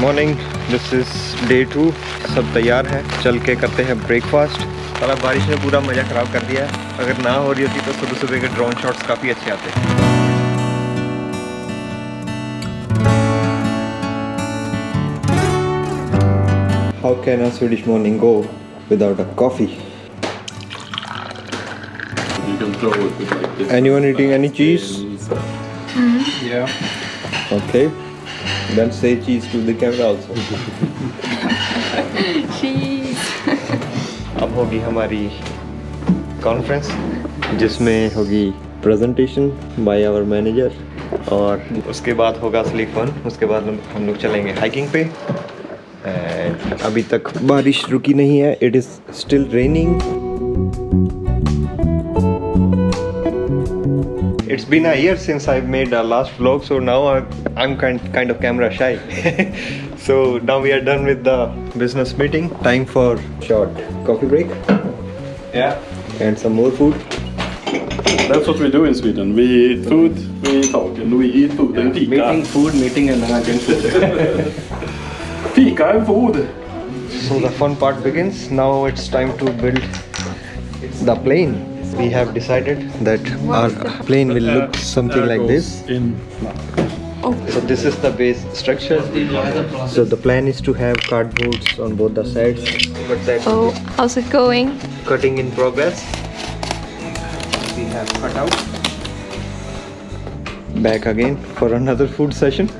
Morning, this is day 2। सब तैयार है, चल के करते हैं ब्रेकफास्ट। साला बारिश ने पूरा मज़ा ख़राब कर दिया है। अगर ना हो रही होती तो सुबह सुबह के ड्रोन शॉट्स काफ़ी अच्छे आते हैं। How can a Swedish morning go without a coffee? You can throw it with like this. Anyone eating any cheese? Yeah. Okay. Then say cheese to the camera also. Cheese. अब होगी हमारी conference जिसमें होगी presentation by our manager, और उसके बाद होगा असली फन। उसके बाद हम लोग चलेंगे हाइकिंग पे। एंड अभी तक बारिश रुकी नहीं है, it is still raining. It's been a year since I've made a last vlog, so now I'm kind of camera shy. So now we are done with the business meeting. Time for short coffee break. Yeah. And some more food. That's what we do in Sweden. We eat food, we talk, and we eat food and fika. Meeting, food, meeting, and then again food. Fika and food. So the fun part begins. Now it's time to build the plane. We have decided that our plane will look something like this. So this is the base structure. So the plan is to have cardboards on both the sides. But that Oh, how's it going? cutting in progress. We have cut out. Back again for another food session.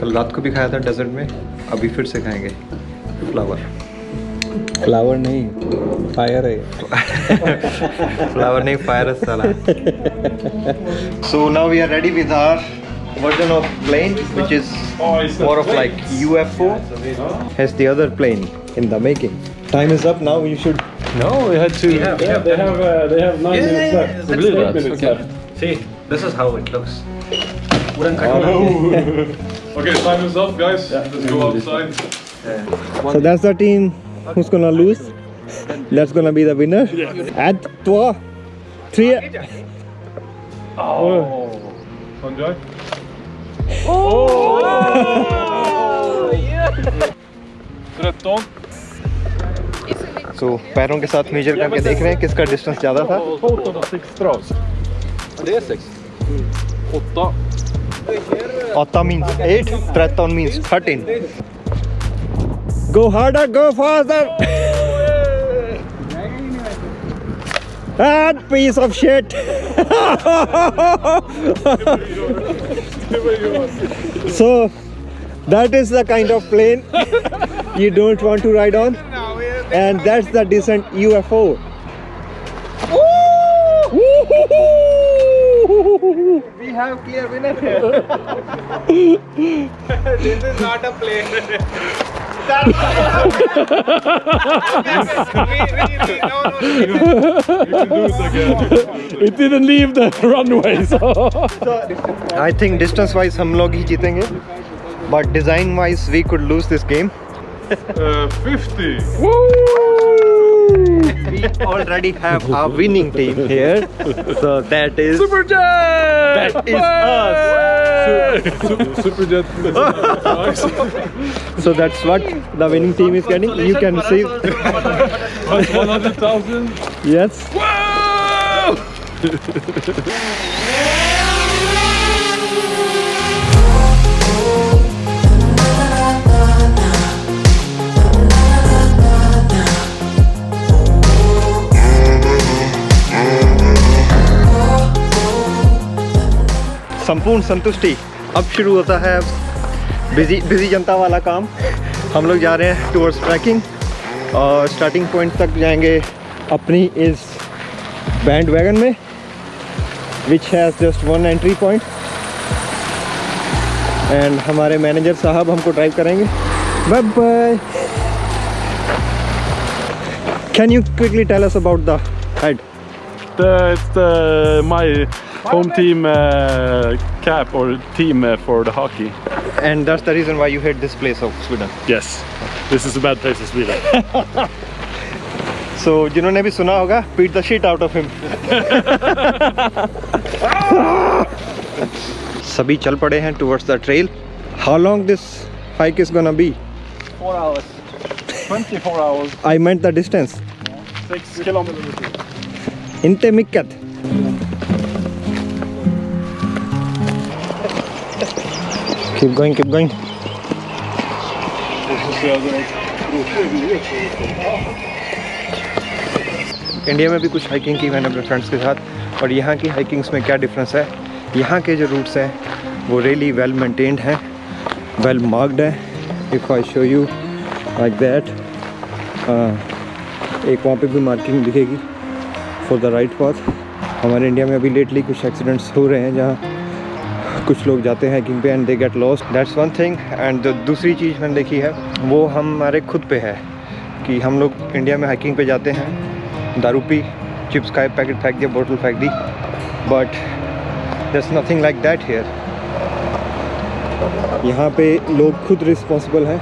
कल रात को भी खाया था desert में, अभी फिर से खाएंगे फ्लावर। फ्लावर नहीं, फायर है। फ्लावर नहीं, फायर है साला। So now we are ready with our version of plane, which is more of like UFO, as the other plane in the making. Time is up now. You should. No, we had to. They have 9 minutes left. I believe that. 8 minutes Okay. left. See, this is how it looks. Okay, time is up, guys. Let's go outside. So that's the team who's gonna lose. That's gonna be the winner. Add 2, 3. Sanjay. So पैरों के साथ major करके देख रहे हैं किसका distance ज़्यादा था। Total 6 straws. Det är 6. 8. 8 means 8, 13 means 13. Go harder, go faster. And piece of shit. So that is the kind of plane you don't want to ride on, and that's the decent UFO. We have clear winner here. This is not a plane. It didn't leave the runway, so. I think distance wise हम लोग ही जीतेंगे, but design wise we could lose this game. 50. We already have a winning team here, so that is Superjet! that is us. Superjet. So that's what the winning team is getting. You can receive. That's 100,000. Yes. संपूर्ण संतुष्टि। अब शुरू होता है busy जनता वाला काम। हम लोग जा रहे हैं टूवर्ड्स ट्रैकिंग, और स्टार्टिंग पॉइंट तक जाएंगे अपनी इस बैंड वैगन में, which has just 1 entry point. And हमारे मैनेजर साहब हमको ड्राइव करेंगे। Bye bye. Can you quickly tell us about the head? It's my home team cap or team for the hockey. And that's the reason why you hate this place of Sweden. Yes, this is a bad place in Sweden. So जिन्होंने भी सुना होगा, beat the shit out of him. सभी चल पड़े हैं towards the trail. How long this hike is gonna be? 4 hours. 24 hours. I meant the distance. 6 kilometers. Inte mycket. Keep going, keep going. India में भी कुछ हाइकिंग की मैंने अपने फ्रेंड्स के साथ, और यहाँ की हाइकिंग्स में क्या डिफरेंस है, यहाँ के जो रूट्स हैं वो रियली वेल मेंटेन्ड हैं, वेल मार्क्ड है. If I show you like that, एक वहाँ पे भी मार्किंग दिखेगी फॉर द राइट पाथ. हमारे इंडिया में अभी लेटली कुछ एक्सीडेंट्स हो रहे हैं जहाँ कुछ लोग जाते हैं हाइकिंग पे and they get lost. That's one thing. And दूसरी चीज़ मैंने देखी है वो हमारे खुद पे है कि हम लोग इंडिया में हाइकिंग पे जाते हैं, दारू पी, चिप्स खाए, पैकेट फेंक दिया, बोतल फेंक दी, but there's nothing like that here. यहाँ पे लोग खुद रिस्पॉन्सिबल हैं.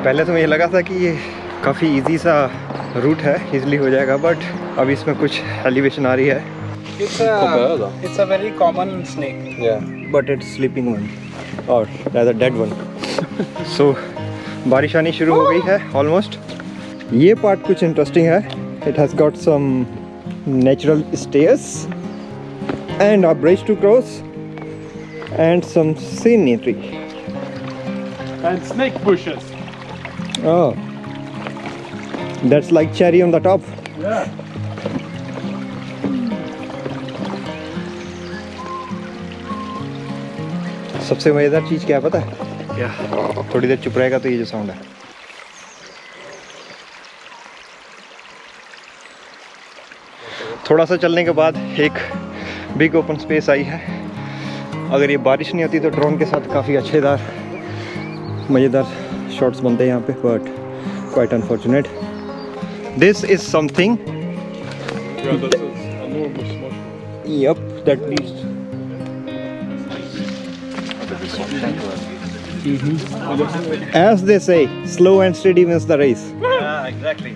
पहले तो मुझे लगा था कि ये काफ़ी इजी सा रूट है, इजीली हो जाएगा, बट अब इसमें कुछ एलिवेशन आ रही है. It's a very common snake. Yeah, but it's sleeping one, or rather dead one. So बारिश आनी शुरू हो गई है ऑलमोस्ट. ये पार्ट कुछ इंटरेस्टिंग है. It has got some natural stairs and a bridge to cross and some scenery. And snake bushes. Oh, that's like cherry on the top. Yeah. सबसे मज़ेदार चीज़ क्या है पता है? क्या? थोड़ी देर चुप रहेगा तो ये जो साउंड है. थोड़ा सा चलने के बाद एक बिग ओपन स्पेस आई है. अगर ये बारिश नहीं होती तो ड्रोन के साथ काफ़ी अच्छेदार मज़ेदार शॉट्स बनते हैं यहाँ पे, but quite unfortunate. This is something. Yeah, that's an enormous mushroom. Yep, that leads. As they say, slow and steady wins the race. Yeah, exactly.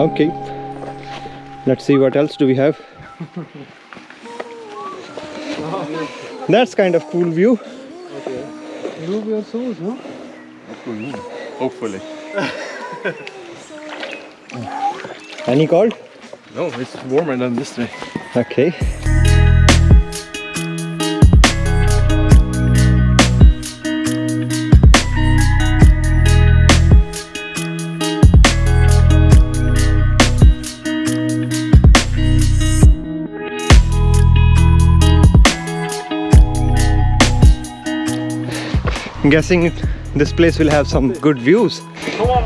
Okay, let's see what else do we have. That's kind of cool view. Move your shoes, no? Hopefully. Any cold? No, it's warmer than this day. Okay. I'm guessing this place will have some good views. Come on.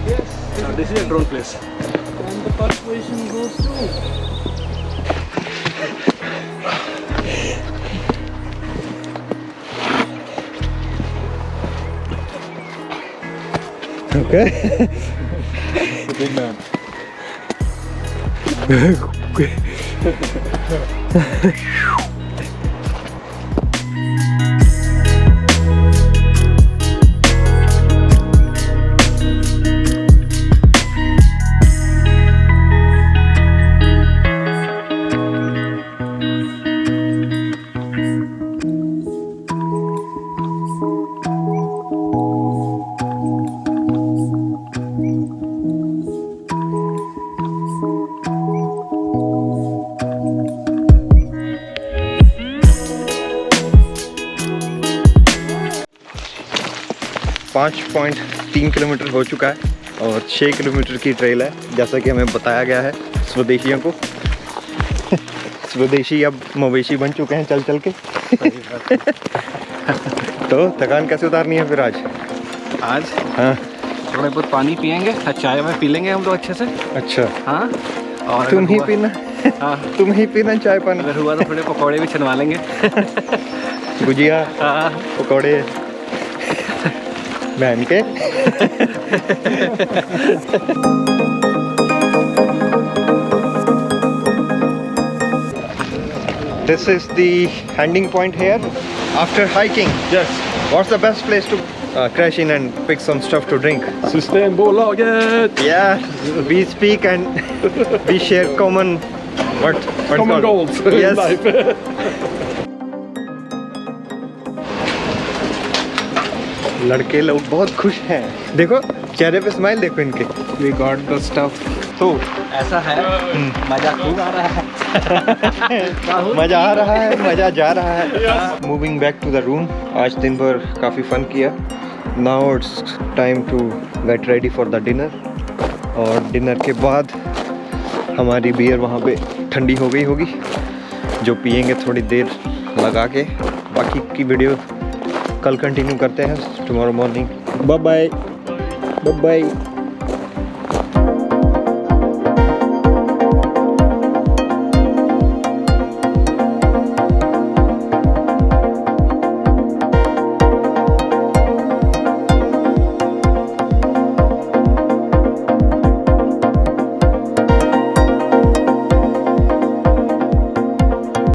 Yes. This is a drone place. And the first position goes to. Okay. It's a big man. पाँच 5.3 kilometre हो चुका है और 6 kilometre की trail है, जैसा कि हमें बताया गया है स्वदेशियों को. स्वदेशी अब मवेशी बन चुके हैं चल चल के. तो थकान कैसे उतारनी है फिर आज? हाँ, थोड़ा बहुत पानी पियेंगे, चाय में पी लेंगे हम लोग अच्छे से. अच्छा. हाँ, और तुम ही पीना. हाँ, तुम ही पीना चाय पानी. अगर हुआ तो थोड़े पकौड़े भी छनवा लेंगे. गुजिया, हाँ, पकौड़े बहन के. This is the ending point here. After hiking, Yes. what's the best place to crash in and pick some stuff to drink? Systembolaget! Yeah, we speak and we share common what's Common called? goals in Yes. life. लड़के लोग बहुत खुश हैं. देखो चेहरे पे smile देखो इनके. We got the stuff. तो ऐसा है मजा खूब आ रहा है. मजा आ रहा है, मजा जा रहा है. Moving back to the room. आज दिन भर काफ़ी फन किया. Now it's time to get ready for the dinner. और डिनर के बाद हमारी बियर वहाँ पे ठंडी हो गई होगी, जो पियेंगे थोड़ी देर लगा के. बाकी की वीडियो कल कंटिन्यू करते हैं tomorrow morning. Bye bye. Bye bye.